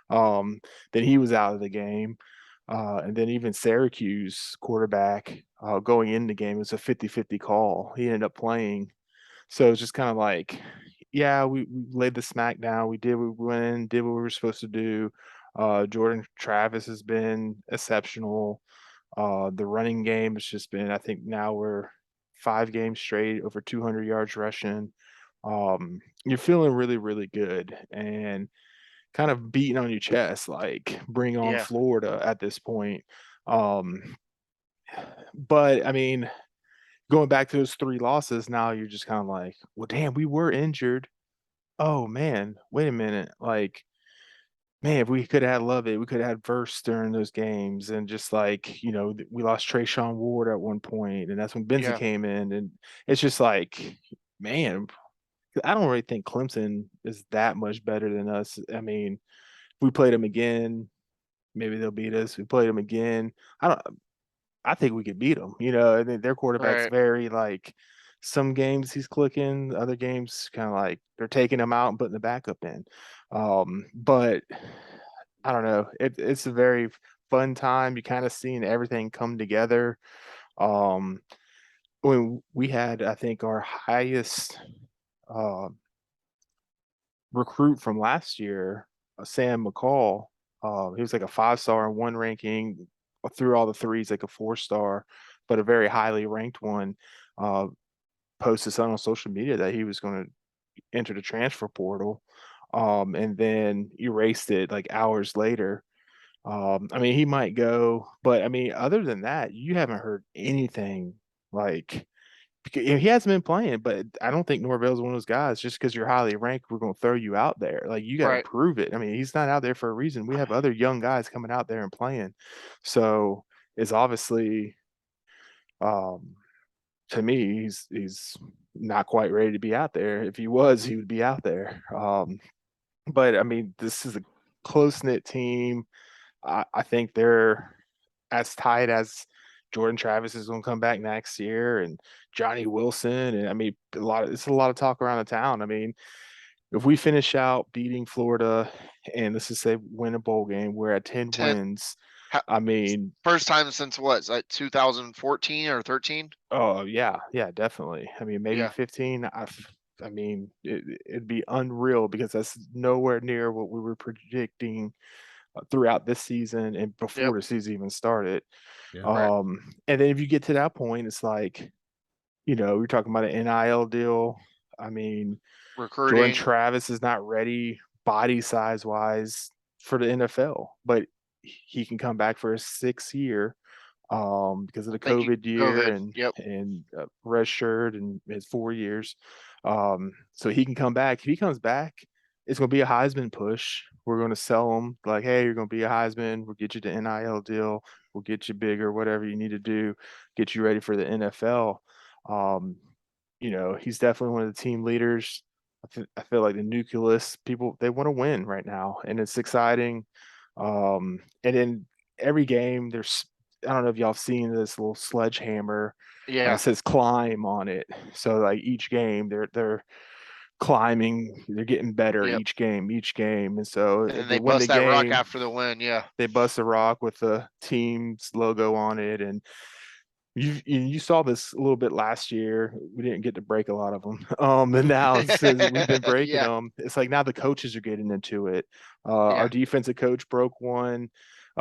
[SPEAKER 1] Then he was out of the game. And then even Syracuse quarterback going in the game, it was a 50-50 call. He ended up playing. So it's just kind of like, yeah, we laid the smack down. We went did what we were supposed to do. Jordan Travis has been exceptional. The running game has just been, I think now we're 5 games straight over 200 yards rushing. You're feeling really, really good and kind of beating on your chest, like bring on
[SPEAKER 3] Yeah.
[SPEAKER 1] Florida at this point. But I mean, going back to those 3 losses, now you're just kind of like, well, damn, we were injured. Oh man, wait a minute. Like Man, if we could have had Lovett, we could have had Verse during those games, and just like, we lost Trayshawn Ward at one point, and that's when Benzie
[SPEAKER 3] Yeah,
[SPEAKER 1] came in, and it's just like, man, I don't really think Clemson is that much better than us. I mean, if we played them again, maybe they'll beat us. We played them again. I think we could beat them. I think their quarterback's
[SPEAKER 3] right.
[SPEAKER 1] very like, some games he's clicking, other games kind of like they're taking him out and putting the backup in. But I don't know. It's a very fun time. You kind of seeing everything come together. Um, when we had, I think, our highest uh, recruit from last year, Sam McCall. He was like a 5-star in one ranking, through all the threes, like a 4-star, but a very highly ranked one. Uh, Posted something on social media that he was going to enter the transfer portal, and then erased it like hours later. I mean, he might go, but I mean, other than that, you haven't heard anything like, he hasn't been playing, but I don't think Norvell's one of those guys. Just because you're highly ranked, we're going to throw you out there. Like, you got to
[SPEAKER 3] Right.
[SPEAKER 1] prove it. I mean, he's not out there for a reason. We have other young guys coming out there and playing. So it's obviously, um, to me, he's not quite ready to be out there. If he was, he would be out there. But I mean, this is a close knit team. I think they're as tight as Jordan Travis is going to come back next year, and Johnny Wilson. And I mean, it's a lot of talk around the town. I mean, if we finish out beating Florida and let's just say win a bowl game, we're at 10
[SPEAKER 3] 10,
[SPEAKER 1] wins.
[SPEAKER 3] ha-
[SPEAKER 1] I mean,
[SPEAKER 3] first time since what? Is that 2014 or 13?
[SPEAKER 1] oh yeah, yeah, definitely. I mean, maybe
[SPEAKER 3] Yeah.
[SPEAKER 1] 15. I mean, it'd be unreal because that's nowhere near what we were predicting throughout this season and
[SPEAKER 3] Yep.
[SPEAKER 1] before the season even started.
[SPEAKER 2] Yeah.
[SPEAKER 3] Right.
[SPEAKER 1] And then if you get to that point, it's like, you're talking about an NIL deal. I mean, Jordan
[SPEAKER 3] Recruiting.
[SPEAKER 1] Travis is not ready body size wise for the NFL, but he can come back for a 6th year, because of the
[SPEAKER 3] Thank you.
[SPEAKER 1] COVID year
[SPEAKER 3] COVID.
[SPEAKER 1] and
[SPEAKER 3] Yep.
[SPEAKER 1] red shirt and his 4 years. So he can come back. If he comes back, it's going to be a Heisman push. We're going to sell him like, hey, you're going to be a Heisman. We'll get you the NIL deal. We'll get you bigger, whatever you need to do, get you ready for the NFL. Um, he's definitely one of the team leaders. I feel like the nucleus people, they want to win right now, and it's exciting. And in every game, I don't know if y'all have seen this little sledgehammer.
[SPEAKER 3] Yeah.
[SPEAKER 1] It says climb on it. So like each game, they're climbing, they're getting better
[SPEAKER 3] Yep.
[SPEAKER 1] each game. And so
[SPEAKER 3] And
[SPEAKER 1] if
[SPEAKER 3] then
[SPEAKER 1] they
[SPEAKER 3] they
[SPEAKER 1] win the
[SPEAKER 3] bust that rock
[SPEAKER 1] game,
[SPEAKER 3] after the win. Yeah.
[SPEAKER 1] they bust a rock with the team's logo on it. And you saw this a little bit last year. We didn't get to break a lot of them. And now since we've been breaking
[SPEAKER 3] Yeah.
[SPEAKER 1] them, it's like now the coaches are getting into it.
[SPEAKER 3] Yeah.
[SPEAKER 1] Our defensive coach broke one,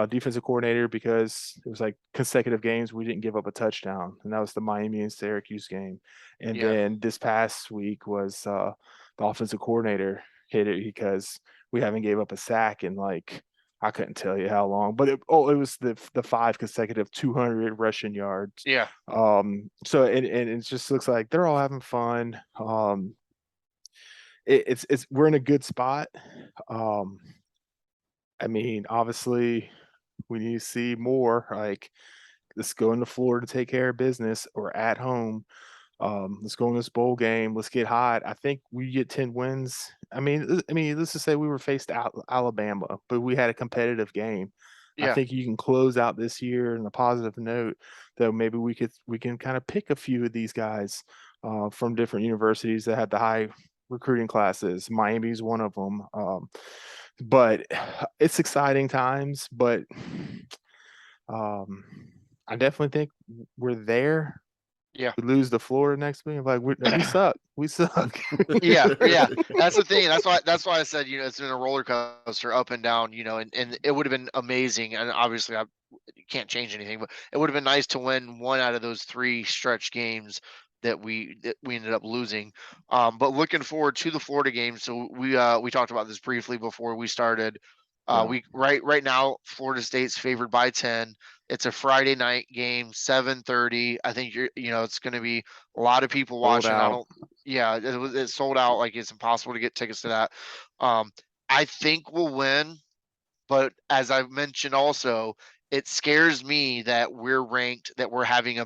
[SPEAKER 1] defensive coordinator, because it was like consecutive games we didn't give up a touchdown, and that was the Miami and Syracuse game. And
[SPEAKER 3] Yeah.
[SPEAKER 1] then this past week was the offensive coordinator hit it because we haven't gave up a sack in like, I couldn't tell you how long, but it was the 5 consecutive 200 rushing yards.
[SPEAKER 3] Yeah.
[SPEAKER 1] So and it just looks like they're all having fun. It's we're in a good spot. Um, I mean, obviously, we need to see more. Like, let's go into Florida to take care of business, or at home. Let's go in this bowl game. Let's get hot. I think we get 10 wins. I mean, let's just say we were faced Alabama, but we had a competitive game. I
[SPEAKER 3] Yeah.
[SPEAKER 1] think you can close out this year on a positive note, though maybe we can kind of pick a few of these guys from different universities that had the high recruiting classes. Miami's one of them. But it's exciting times, but um, I definitely think we're there.
[SPEAKER 3] Yeah.
[SPEAKER 1] We lose to Florida next week, like we suck. We suck.
[SPEAKER 3] Yeah. Yeah. That's the thing. That's why I said, it's been a roller coaster up and down, and it would have been amazing. And obviously I can't change anything, but it would have been nice to win one out of those 3 stretch games that we ended up losing. But looking forward to the Florida game. So we talked about this briefly before we started.
[SPEAKER 1] Yeah.
[SPEAKER 3] We right now Florida State's favored by 10. It's a Friday night game, 7:30. I think it's going to be a lot of people
[SPEAKER 1] Sold
[SPEAKER 3] watching.
[SPEAKER 1] out.
[SPEAKER 3] It's sold out. Like, it's impossible to get tickets to that. I think we'll win. But as I've mentioned also, it scares me that we're having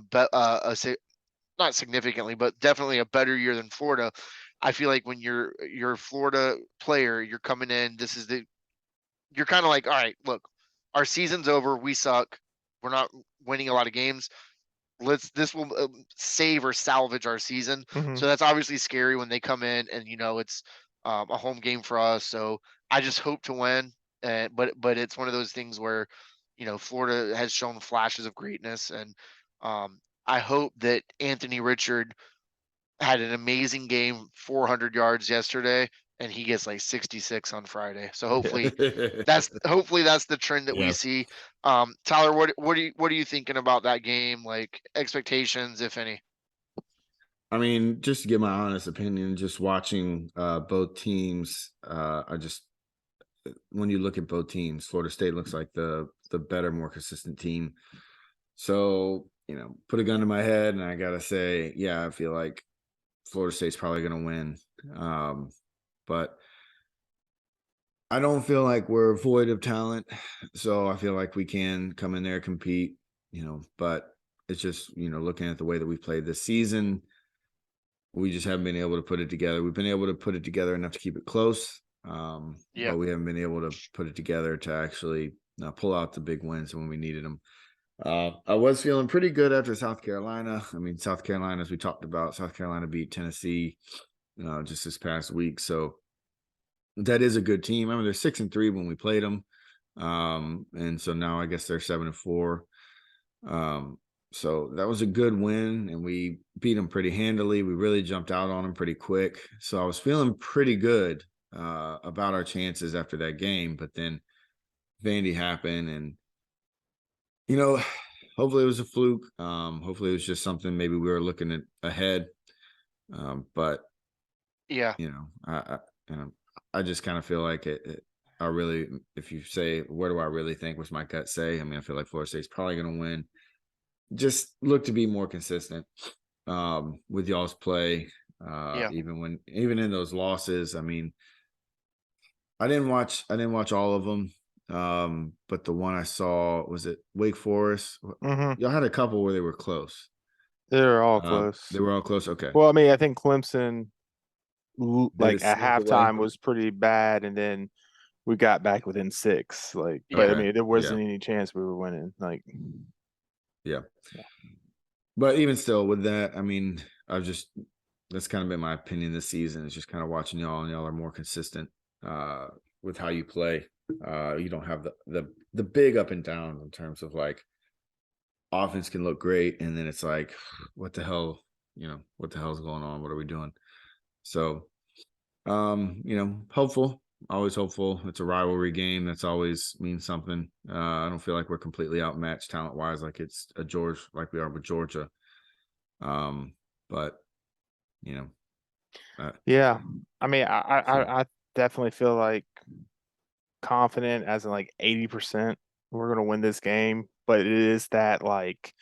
[SPEAKER 3] not significantly, but definitely a better year than Florida. I feel like when you're a Florida player, you're coming in, you're kind of like, all right, look, our season's over. We suck. We're not winning a lot of games. This will save or salvage our season.
[SPEAKER 1] Mhm.
[SPEAKER 3] So that's obviously scary when they come in and it's a home game for us. So I just hope to win. But it's one of those things where Florida has shown flashes of greatness, and I hope that Anthony Richard had an amazing game, 400 yards yesterday, and he gets like 66 on Friday. So hopefully that's the trend that we
[SPEAKER 2] Yeah.
[SPEAKER 3] see. Tyler, what are you thinking about that game? Like expectations, if any?
[SPEAKER 2] I mean, just to give my honest opinion, just watching both teams, when you look at both teams, Florida State looks like the better, more consistent team. So, put a gun to my head and I gotta say, yeah, I feel like Florida State's probably gonna win. But I don't feel like we're void of talent. So I feel like we can come in there, compete, but it's just, looking at the way that we played this season, we just haven't been able to put it together. We've been able to put it together enough to keep it close,
[SPEAKER 3] Yeah,
[SPEAKER 2] but we haven't been able to put it together to actually pull out the big wins when we needed them. I was feeling pretty good after South Carolina. I mean, South Carolina, as we talked about, South Carolina beat Tennessee just this past week. So that is a good team. I mean, they're 6-3 when we played them. And so now I guess they're 7-4. So that was a good win, and we beat them pretty handily. We really jumped out on them pretty quick. So I was feeling pretty good about our chances after that game. But then Vandy happened, and hopefully it was a fluke. Hopefully it was just something maybe we were looking at ahead. But
[SPEAKER 3] yeah,
[SPEAKER 2] I just kind of feel like I really, if you say, where do I really think? What's my gut say? I mean, I feel like Florida State's probably going to win. Just look to be more consistent with y'all's play.
[SPEAKER 3] yeah.
[SPEAKER 2] Even in those losses, I mean, I didn't watch all of them. But the one I saw, was it Wake Forest?
[SPEAKER 1] Mhm.
[SPEAKER 2] Y'all had a couple where they were close.
[SPEAKER 1] They're all
[SPEAKER 2] They
[SPEAKER 1] close.
[SPEAKER 2] were all close. Okay.
[SPEAKER 1] Well, I mean, I think Clemson,
[SPEAKER 2] Did
[SPEAKER 1] like
[SPEAKER 2] it
[SPEAKER 1] at
[SPEAKER 2] slip away?
[SPEAKER 1] halftime, was pretty bad, and then we got back within 6. Like, but I
[SPEAKER 3] Yeah.
[SPEAKER 2] Okay.
[SPEAKER 1] mean, there
[SPEAKER 2] Yeah.
[SPEAKER 1] wasn't any chance we were winning. Like,
[SPEAKER 2] Yeah.
[SPEAKER 1] yeah.
[SPEAKER 2] But even still, with that, I mean, that's kind of been my opinion this season. Is just kind of watching y'all, and y'all are more consistent with how you play. You don't have the big up and down in terms of like offense can look great, and then it's like, what the hell, what the hell's going on? What are we doing? So, hopeful, always hopeful. It's a rivalry game. That's always means something. I don't feel like we're completely outmatched talent wise, like it's like we are with Georgia. But you know,
[SPEAKER 1] Yeah. I mean,
[SPEAKER 2] so
[SPEAKER 1] I definitely feel like confident, as in like 80% we're gonna win this game. But it is that, like,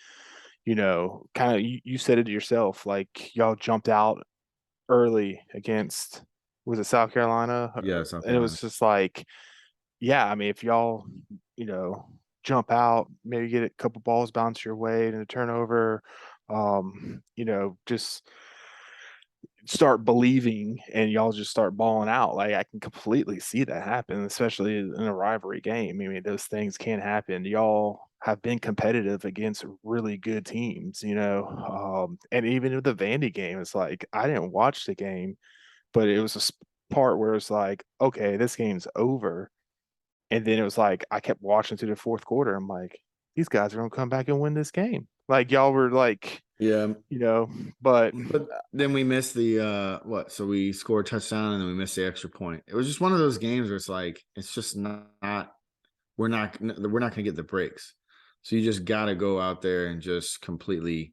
[SPEAKER 1] kind of, you said it yourself, like y'all jumped out early against, was it South Carolina?
[SPEAKER 2] yeah, South
[SPEAKER 1] And it
[SPEAKER 2] Carolina.
[SPEAKER 1] was just like, yeah, I mean, if y'all, you know, jump out, maybe get a couple balls bounce your way and a turnover, just start believing and y'all just start balling out. Like, I can completely see that happen, especially in a rivalry game. I mean, those things can happen. Y'all have been competitive against really good teams, and even with the Vandy game, it's like I didn't watch the game, but it was a part where it's like, okay, this game's over. And then it was like I kept watching through the fourth quarter. I'm like, these guys are gonna come back and win this game. Like, y'all were like,
[SPEAKER 2] Yeah,
[SPEAKER 1] but
[SPEAKER 2] but then we missed the what? So we scored a touchdown and then we missed the extra point. It was just one of those games where it's like it's just not we're not gonna get the breaks. So you just got to go out there and just completely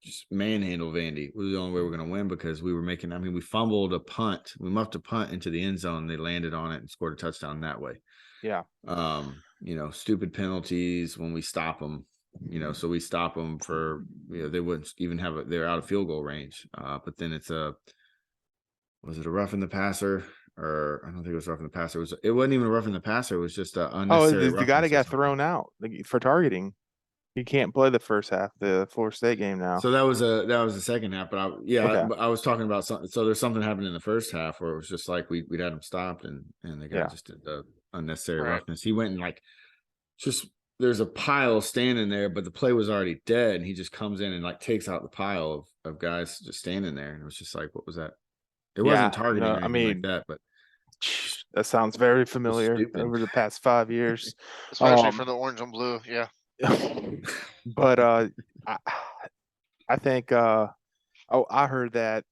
[SPEAKER 2] just manhandle Vandy. It was the only way we're going to win, because we were making. I mean, we fumbled a punt. We muffed a punt into the end zone. They landed on it and scored a touchdown that way.
[SPEAKER 1] yeah,
[SPEAKER 2] Stupid penalties when we stop them. So we stop them for they wouldn't even they're out of field goal range. But then was it a rough in the passer? or I don't think it was roughing the passer. It wasn't even roughing the passer. It was just
[SPEAKER 1] Oh,
[SPEAKER 2] unnecessary
[SPEAKER 1] the guy that
[SPEAKER 2] roughness or
[SPEAKER 1] got
[SPEAKER 2] something.
[SPEAKER 1] thrown out for targeting. He can't play the first half of the Florida State game now.
[SPEAKER 2] So that was the second half, but
[SPEAKER 1] Okay.
[SPEAKER 2] but I was talking about something. So there's something happened in the first half where it was just like we'd had him stopped and the guy
[SPEAKER 1] Yeah.
[SPEAKER 2] just did the unnecessary
[SPEAKER 3] Right.
[SPEAKER 2] roughness. He went and like just there's a pile standing there, but the play was already dead, and he just comes in and like takes out the pile of guys just standing there, and it was just like, what was that? It wasn't
[SPEAKER 1] Yeah,
[SPEAKER 2] targeting
[SPEAKER 1] no,
[SPEAKER 2] or
[SPEAKER 1] I
[SPEAKER 2] anything like
[SPEAKER 1] mean,
[SPEAKER 2] that, but
[SPEAKER 1] that sounds very
[SPEAKER 2] it was
[SPEAKER 1] familiar
[SPEAKER 2] stupid.
[SPEAKER 1] over the past 5 years.
[SPEAKER 3] Especially for the orange and blue. Yeah.
[SPEAKER 1] But I think I heard that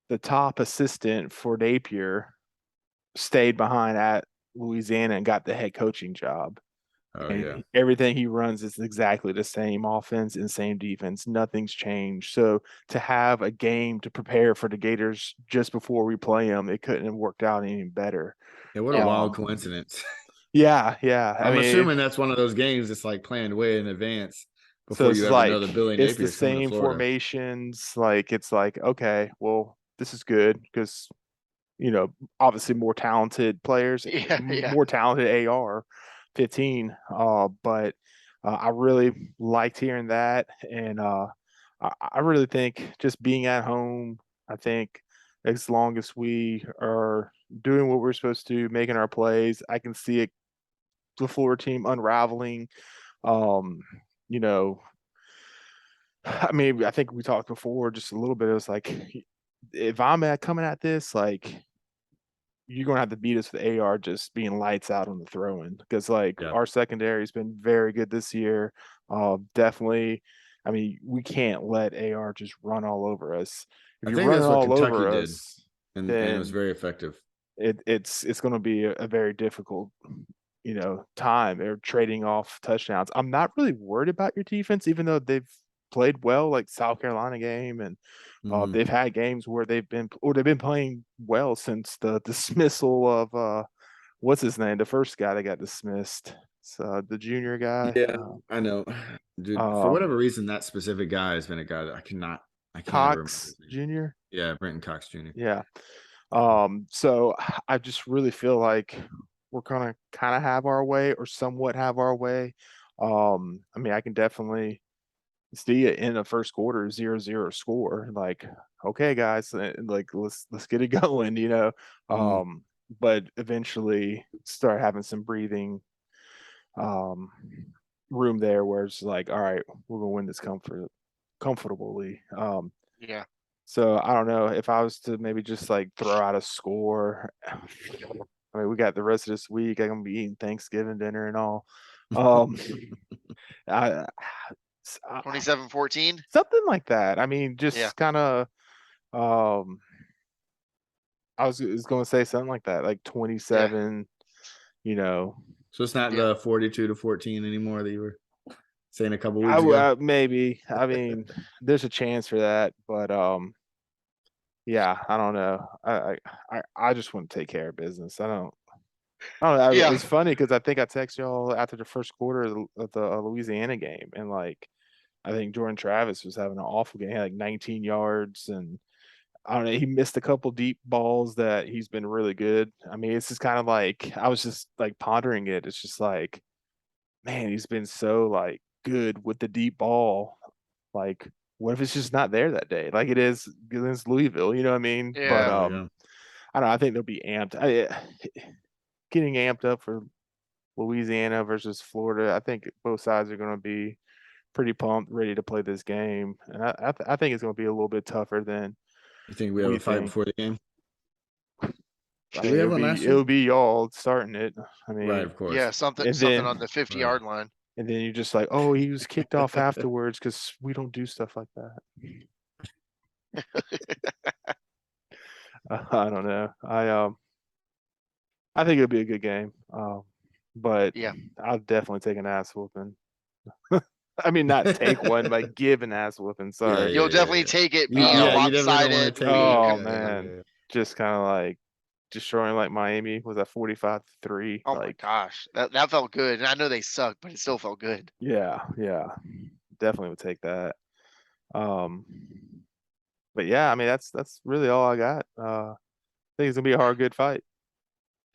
[SPEAKER 1] the top assistant for Napier stayed behind at Louisiana and got the head coaching job.
[SPEAKER 2] Oh
[SPEAKER 1] And
[SPEAKER 2] yeah.
[SPEAKER 1] everything he runs is exactly the same offense and same defense. Nothing's changed. So to have a game to prepare for the Gators just before we play them, it couldn't have worked out any better.
[SPEAKER 2] Yeah, what a wild coincidence.
[SPEAKER 1] Yeah, yeah. I
[SPEAKER 2] I'm
[SPEAKER 1] mean,
[SPEAKER 2] assuming that's one of those games that's like planned way in advance
[SPEAKER 1] so
[SPEAKER 2] before
[SPEAKER 1] it's
[SPEAKER 2] you ever know
[SPEAKER 1] like
[SPEAKER 2] that Billy
[SPEAKER 1] it's the
[SPEAKER 2] Napier's coming to
[SPEAKER 1] same
[SPEAKER 2] Florida.
[SPEAKER 1] formations. Like it's like, okay, well, this is good because obviously more talented players,
[SPEAKER 3] Yeah. Yeah.
[SPEAKER 1] more talented AR 15. But I really liked hearing that. And I really think just being at home, I think as long as we are doing what we're supposed to, making our plays, I can see it, the Florida team unraveling. Um, you know, I mean, I think we talked before just a little bit. It was like, if I'm coming at this, like, you're gonna have to beat us with AR just being lights out on the throwing because like
[SPEAKER 2] Yeah.
[SPEAKER 1] our secondary has been very good this year. Definitely. I mean, we can't let AR just run all over us. If
[SPEAKER 2] I
[SPEAKER 1] you're
[SPEAKER 2] think
[SPEAKER 1] running
[SPEAKER 2] that's what
[SPEAKER 1] all
[SPEAKER 2] Kentucky
[SPEAKER 1] over
[SPEAKER 2] did,
[SPEAKER 1] us,
[SPEAKER 2] and it was
[SPEAKER 1] then
[SPEAKER 2] very effective.
[SPEAKER 1] it's going to be a very difficult, time. They're trading off touchdowns. I'm not really worried about your defense, even though they've played well, like South Carolina game, and
[SPEAKER 2] Mhm.
[SPEAKER 1] they've had games where they've been playing well since the dismissal of what's his name, the first guy that got dismissed. So the junior guy,
[SPEAKER 2] Yeah, I know, dude. For
[SPEAKER 1] um,
[SPEAKER 2] whatever reason, that specific guy has been a guy that I can't ever remember
[SPEAKER 1] Cox
[SPEAKER 2] his name.
[SPEAKER 1] Jr.
[SPEAKER 2] Yeah, Brenton Cox Jr.
[SPEAKER 1] Yeah. So I just really feel like we're gonna kind of have our way or somewhat have our way. I mean, I can definitely see it in the first quarter, 0-0 score. Like, okay, guys, like let's get it going.
[SPEAKER 2] Mhm.
[SPEAKER 1] Um, but eventually start having some breathing um room there where it's like, all right, we're gonna win this comfortably.
[SPEAKER 3] Yeah.
[SPEAKER 1] So I don't know if I was to maybe just like throw out a score. I mean, we got the rest of this week. I'm gonna be eating Thanksgiving dinner and all. Um, I, I
[SPEAKER 3] 27-14.
[SPEAKER 1] something like that. I mean,
[SPEAKER 3] Yeah.
[SPEAKER 1] just kind of. Um, I was going to say something like that, like 27.
[SPEAKER 2] So it's not
[SPEAKER 3] Yeah.
[SPEAKER 2] the 42-14 anymore that you were saying a couple weeks ago.
[SPEAKER 1] Maybe. I mean, there's a chance for that, but yeah, I don't know. I just want to take care of business. I don't know.
[SPEAKER 3] Yeah.
[SPEAKER 1] It's funny because I think I texted y'all after the first quarter of the Louisiana game, and like I think Jordan Travis was having an awful game. He had like 19 yards, and I don't know. He missed a couple deep balls that he's been really good. I mean, it's just kind of like I was just like pondering it. It's just like, man, he's been so like good with the deep ball. Like, what if it's just not there that day? Like it is against Louisville, you know what I mean? But
[SPEAKER 3] Yeah.
[SPEAKER 2] Oh yeah.
[SPEAKER 1] I don't know. I think they'll be amped. Getting amped up for Louisiana versus Florida. I think both sides are going to be pretty pumped, ready to play this game, and I think it's going to be a little bit tougher than
[SPEAKER 2] You think we have
[SPEAKER 1] we
[SPEAKER 2] a fight
[SPEAKER 1] think.
[SPEAKER 2] before the game?
[SPEAKER 1] I
[SPEAKER 2] Did
[SPEAKER 1] mean,
[SPEAKER 2] we have one last year?
[SPEAKER 1] it'll be y'all starting it. I
[SPEAKER 2] Right,
[SPEAKER 1] mean,
[SPEAKER 2] of course.
[SPEAKER 3] Yeah. Something
[SPEAKER 1] and
[SPEAKER 3] on
[SPEAKER 1] then
[SPEAKER 3] the 50-yard line.
[SPEAKER 1] and then you're just like, oh, he was kicked off afterwards because we don't do stuff like that. I don't know. I think it'll be a good game. But
[SPEAKER 3] Yeah.
[SPEAKER 1] I'll definitely take an ass whooping. I mean, not take one, like give an ass whooping. Sorry.
[SPEAKER 3] You'll definitely take it being
[SPEAKER 2] Yeah, you definitely don't want
[SPEAKER 3] lopsided.
[SPEAKER 2] to take
[SPEAKER 3] weak.
[SPEAKER 1] Oh
[SPEAKER 2] it.
[SPEAKER 1] man, just kind of like destroying like Miami was at 45-3.
[SPEAKER 3] Oh my
[SPEAKER 1] Like,
[SPEAKER 3] gosh. That felt good. And I know they suck, but it still felt good.
[SPEAKER 1] yeah, definitely would take that. But yeah, I mean that's really all I got. I think it's gonna be a hard, good fight.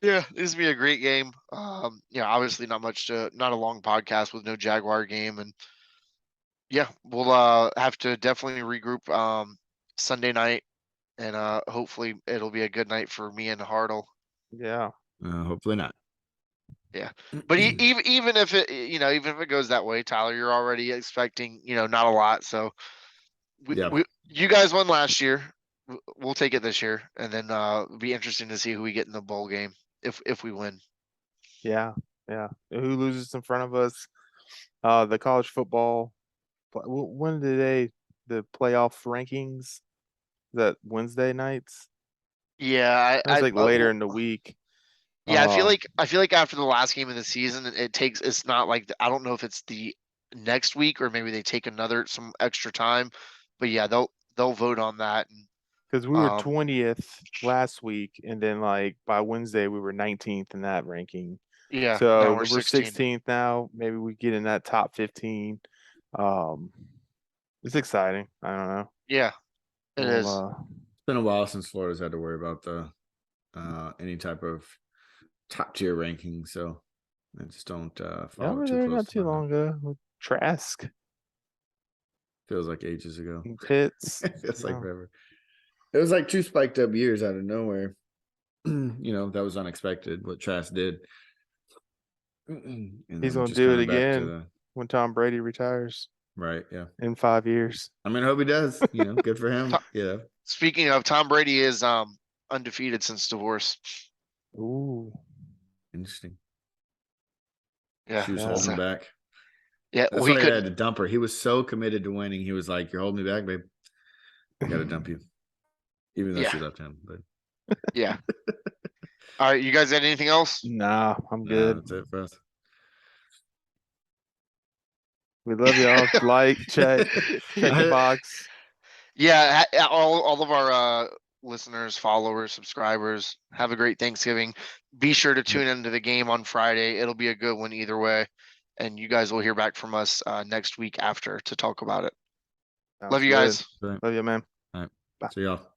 [SPEAKER 3] Yeah, this will be a great game. Obviously not a long podcast with no Jaguar game, and yeah, we'll have to definitely regroup Sunday night, and hopefully it'll be a good night for me and Hartle.
[SPEAKER 1] Yeah.
[SPEAKER 2] Hopefully not.
[SPEAKER 3] Yeah, but even if it goes that way, Tyler, you're already expecting not a lot. So
[SPEAKER 2] Yeah.
[SPEAKER 3] you guys won last year. We'll take it this year, and then it'll be interesting to see who we get in the bowl game if we win.
[SPEAKER 1] Yeah. Yeah. Who loses in front of us? The college football. When do the playoff rankings? Is that Wednesday nights?
[SPEAKER 3] Yeah,
[SPEAKER 1] It's like later in the week.
[SPEAKER 3] Yeah, I feel like after the last game of the season, it's not like I don't know if it's the next week or maybe they take some extra time, but yeah, they'll vote on that.
[SPEAKER 1] Because we were 20th last week, and then like by Wednesday we were 19th in that ranking.
[SPEAKER 3] Yeah, now
[SPEAKER 1] So
[SPEAKER 3] we're
[SPEAKER 1] we're
[SPEAKER 3] 16th.
[SPEAKER 1] 16th now. Maybe we get in that top 15. It's exciting. I don't know.
[SPEAKER 3] Yeah, it is.
[SPEAKER 2] It's been a while since Florida's had to worry about the any type of top tier ranking, so I just don't follow
[SPEAKER 1] Yeah,
[SPEAKER 2] too
[SPEAKER 1] there
[SPEAKER 2] close.
[SPEAKER 1] not too long ago with Trask
[SPEAKER 2] Feels like ages ago.
[SPEAKER 1] and Pitts.
[SPEAKER 2] Feels like forever. It was like 2 spiked up years out of nowhere. That was unexpected what Trask did.
[SPEAKER 1] He's gonna do it again when Tom Brady retires.
[SPEAKER 2] Right, yeah.
[SPEAKER 1] In 5 years.
[SPEAKER 2] I mean, I hope he does. Good for him. Yeah.
[SPEAKER 3] Speaking of, Tom Brady is undefeated since divorce.
[SPEAKER 1] Ooh.
[SPEAKER 2] Interesting.
[SPEAKER 3] Yeah.
[SPEAKER 2] She was holding him back.
[SPEAKER 3] Yeah.
[SPEAKER 2] That's why he had to dump her. He was so committed to winning. He was like, "You're holding me back, babe. I gotta dump you." Even though she left him, but
[SPEAKER 3] yeah. All right, you guys got anything else?
[SPEAKER 1] Nah, I'm good.
[SPEAKER 2] That's it for us.
[SPEAKER 1] We love y'all. Like, check the box.
[SPEAKER 3] Yeah, all of our listeners, followers, subscribers, have a great Thanksgiving. Be sure to tune into the game on Friday. It'll be a good one either way. And you guys will hear back from us next week after to talk about it. Love you guys.
[SPEAKER 1] Love you, man.
[SPEAKER 2] All right. Bye. See y'all.